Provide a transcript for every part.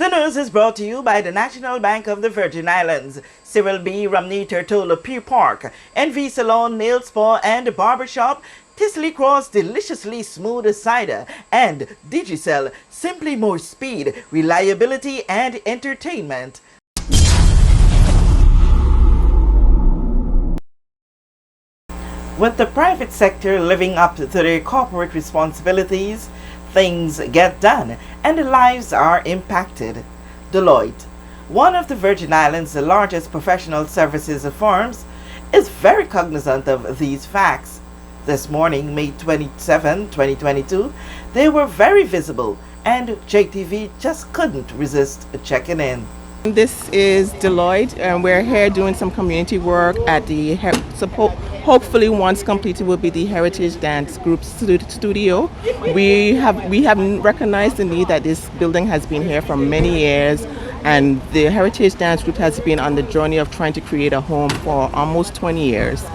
The news is brought to you by the National Bank of the Virgin Islands, Cyril B. Romney Turtola Pier Park, NV Salon, Nail Spa and Barbershop, Tisley Cross Deliciously Smooth Cider, and Digicel, simply more speed, reliability and entertainment. With the private sector living up to their corporate responsibilities, things get done and lives are impacted. Deloitte, one of the Virgin Islands' largest professional services firms, is very cognizant of these facts. This morning, May 27, 2022, they were very visible and JTV just couldn't resist checking in. This is Deloitte, and we're here doing some community work at the, hopefully once completed, will be the Heritage Dance Group studio. We have recognized the need that this building has been here for many years, and the Heritage Dance Group has been on the journey of trying to create a home for almost 20 years.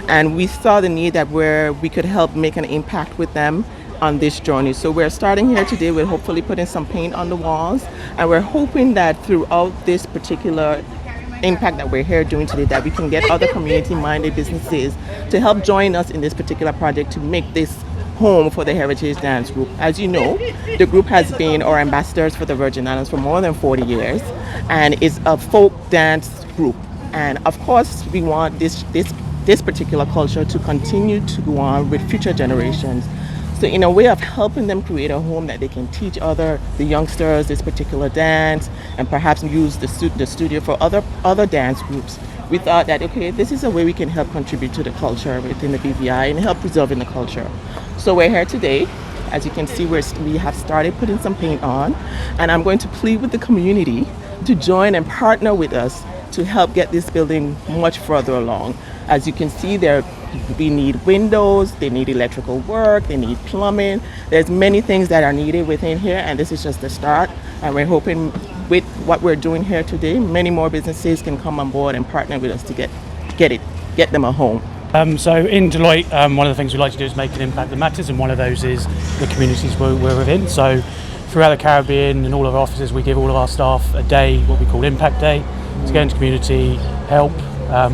And we saw the need that we could help make an impact with them on this journey. So we're starting here today with hopefully putting some paint on the walls, and we're hoping that throughout this particular impact that we're here doing today, that we can get other community-minded businesses to help join us in this particular project to make this home for the Heritage Dance Group. As you know, the group has been our ambassadors for the Virgin Islands for more than 40 years and is a folk dance group. And of course, we want this particular culture to continue to go on with future generations. So in a way of helping them create a home that they can teach the youngsters this particular dance and perhaps use the studio for other dance groups, we thought that, okay, this is a way we can help contribute to the culture within the BVI and help preserving the culture. So we're here today. As you can see, we have started putting some paint on, and I'm going to plead with the community to join and partner with us to help get this building much further along. As you can see, we need windows, they need electrical work, they need plumbing. There's many things that are needed within here, and this is just the start. And we're hoping with what we're doing here today, many more businesses can come on board and partner with us to get them a home. So in Deloitte, one of the things we like to do is make an impact that matters, and one of those is the communities we're within. So throughout the Caribbean and all of our offices, we give all of our staff a day, what we call Impact Day, to go into community, help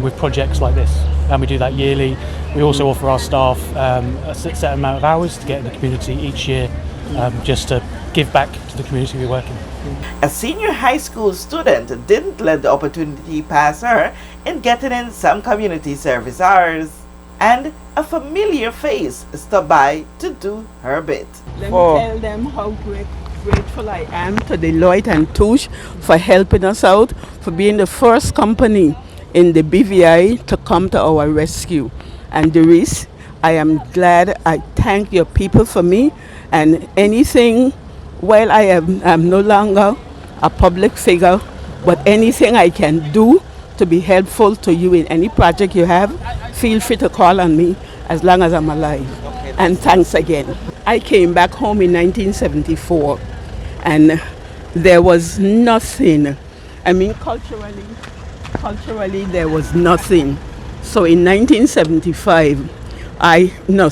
with projects like this. And we do that yearly. We also offer our staff a set amount of hours to get in the community each year, just to give back to the community we work in. A senior high school student didn't let the opportunity pass her in getting in some community service hours, and a familiar face stopped by to do her bit. Let me tell them how grateful I am to Deloitte and Touche for helping us out, for being the first company in the BVI to come to our rescue. And Doris, I am glad. I thank your people for me, and anything, while I am no longer a public figure, but anything I can do to be helpful to you in any project you have, feel free to call on me as long as I'm alive. And thanks again. I came back home in 1974, and there was nothing. I mean, culturally there was nothing. So in 1975,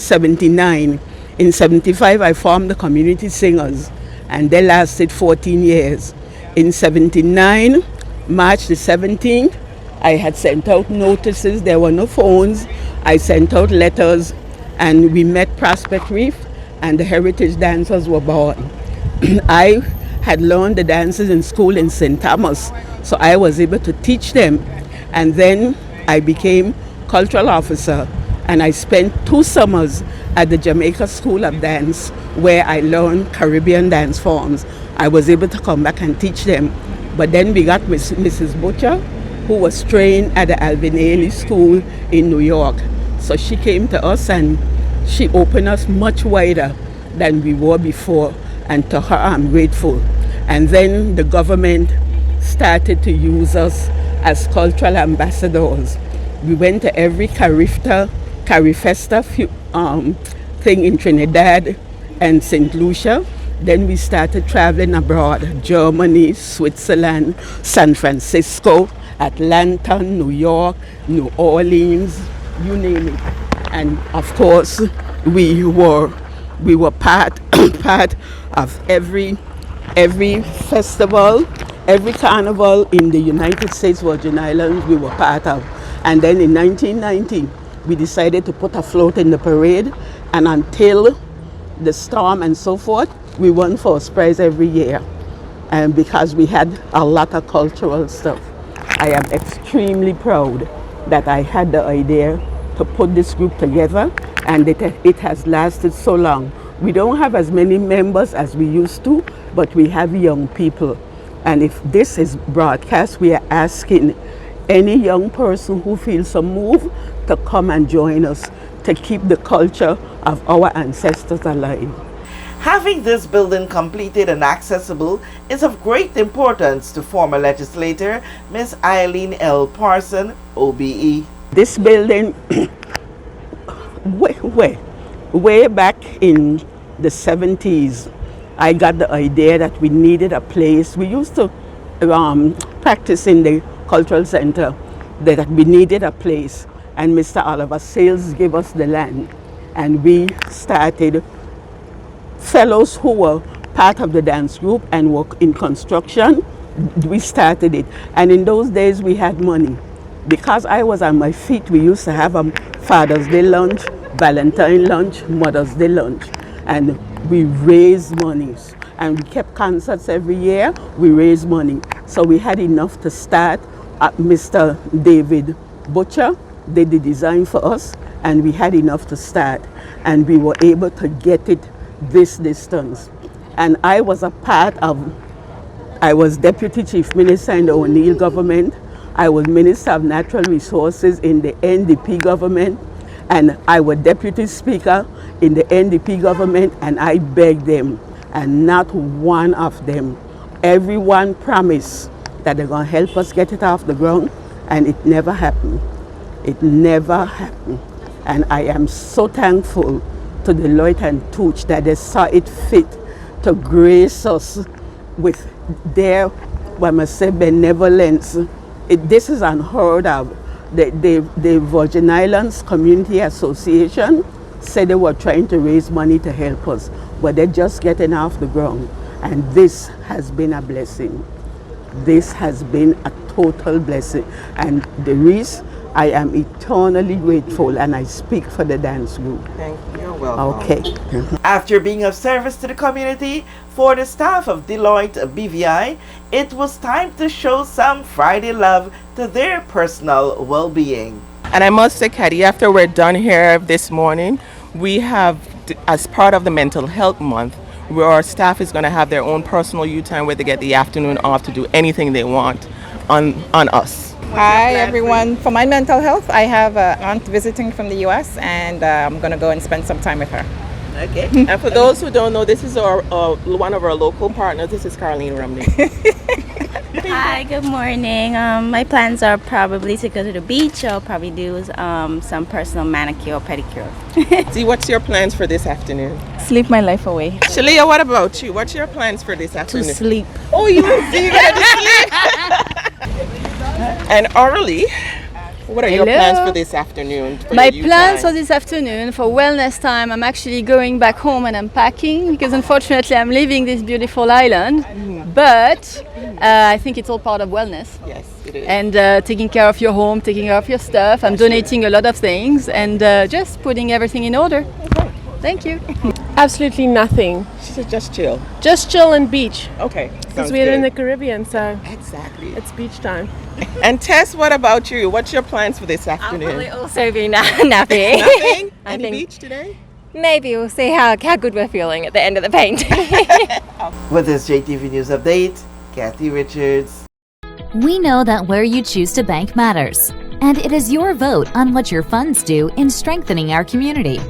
79, in 75 I formed the Community Singers, and they lasted 14 years. In 79, March the 17th, I had sent out notices. There were no phones. I sent out letters, and we met Prospect Reef, and the Heritage Dancers were born. I had learned the dances in school in St. Thomas, so I was able to teach them. And then I became cultural officer, and I spent 2 summers at the Jamaica School of Dance, where I learned Caribbean dance forms. I was able to come back and teach them. But then we got Mrs. Butcher, who was trained at the Alvin Ailey School in New York. So she came to us, and she opened us much wider than we were before, and to her I'm grateful. And then the government started to use us as cultural ambassadors. We went to every Carifesta thing in Trinidad and St. Lucia. Then we started traveling abroad: Germany, Switzerland, San Francisco, Atlanta, New York, New Orleans, you name it. And of course, we were part of every festival Every carnival in the United States Virgin Islands we were part of. And then in 1990, we decided to put a float in the parade, and until the storm and so forth, we won first prize every year. And because we had a lot of cultural stuff, I am extremely proud that I had the idea to put this group together, and it has lasted so long. We don't have as many members as we used to, but we have young people. And if this is broadcast, we are asking any young person who feels some move to come and join us to keep the culture of our ancestors alive. Having this building completed and accessible is of great importance to former legislator Ms. Eileen L. Parson, OBE. This building, way back in the 70s, I got the idea that we needed a place. We used to practice in the cultural center, that we needed a place, and Mr. Oliver Sales gave us the land, and we started. Fellows who were part of the dance group and work in construction, we started it. And in those days we had money. Because I was on my feet, we used to have a Father's Day lunch, Valentine lunch, Mother's Day lunch, and we raised monies. And we kept concerts every year, we raised money. So we had enough to start. Mr. David Butcher did the design for us, and we had enough to start. And we were able to get it this distance. And I was I was Deputy Chief Minister in the O'Neill government. I was Minister of Natural Resources in the NDP government, and I was Deputy Speaker in the NDP government, and I begged them, and not one of them, everyone promised that they're going to help us get it off the ground, and it never happened. It never happened. And I am so thankful to Deloitte and Touche that they saw it fit to grace us with their, I must say, benevolence. This is unheard of. The Virgin Islands Community Association said they were trying to raise money to help us, but they're just getting off the ground. And this has been a blessing. This has been a total blessing. And the reason I am eternally grateful, and I speak for the dance group. Thank you. You're welcome. Okay. After being of service to the community for the staff of Deloitte BVI, it was time to show some Friday love to their personal well-being. And I must say, Caddy, after we're done here this morning, we have, as part of the Mental Health Month, where our staff is going to have their own personal you time where they get the afternoon off to do anything they want on us. Hi everyone. For my mental health, I have an aunt visiting from the US, and I'm going to go and spend some time with her. Okay. And for those who don't know, this is our one of our local partners. This is Caroline Rumney. Hi, good morning. My plans are probably to go to the beach. I'll probably do some personal manicure or pedicure. See, what's your plans for this afternoon? Sleep my life away. Shalia, what about you? What's your plans for this afternoon? To sleep. Oh, you want to sleep? And Orly, what are your plans for this afternoon? My plans for this afternoon, for wellness time, I'm actually going back home and I'm packing because unfortunately I'm leaving this beautiful island. But I think it's all part of wellness. Yes, it is. And taking care of your home, taking care of your stuff. I'm donating a lot of things and just putting everything in order. Okay. Thank you. Absolutely nothing. She said just chill. Just chill and beach. Okay. Because we're in the Caribbean, so exactly. it's beach time. And Tess, what about you? What's your plans for this I'll afternoon? probably also be napping. Nothing? I Any think beach today? maybe we'll see how good we're feeling at the end of the painting. With this JTV News Update, Kathy Richards. We know that where you choose to bank matters, and it is your vote on what your funds do in strengthening our community.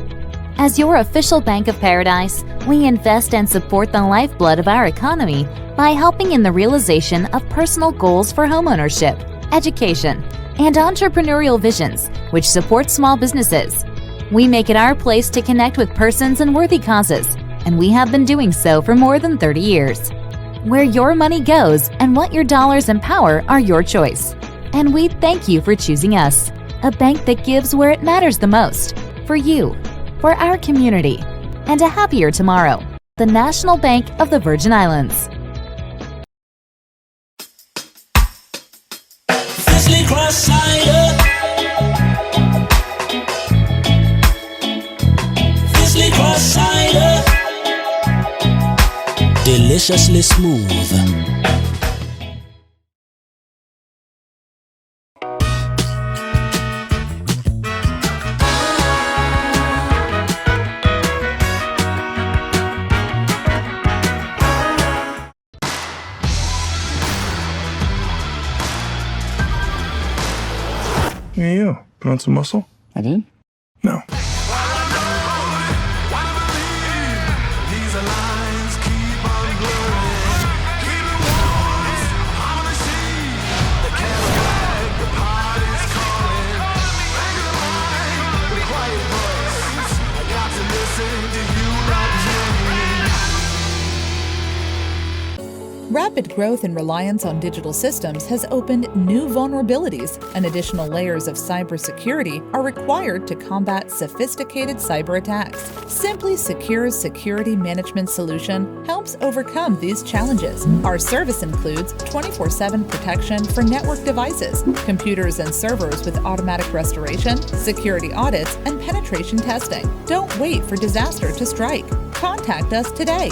As your official Bank of Paradise, we invest and support the lifeblood of our economy by helping in the realization of personal goals for homeownership, education, and entrepreneurial visions, which support small businesses. We make it our place to connect with persons and worthy causes, and we have been doing so for more than 30 years. Where your money goes and what your dollars empower are your choice. And we thank you for choosing us, a bank that gives where it matters the most, for you, for our community, and a happier tomorrow. The National Bank of the Virgin Islands. deliciously smooth. Hey, you. Put on some muscle? I did? No. Rapid growth and reliance on digital systems has opened new vulnerabilities, and additional layers of cybersecurity are required to combat sophisticated cyber attacks. Simply Secure's security management solution helps overcome these challenges. Our service includes 24/7 protection for network devices, computers and servers with automatic restoration, security audits, and penetration testing. Don't wait for disaster to strike. Contact us today.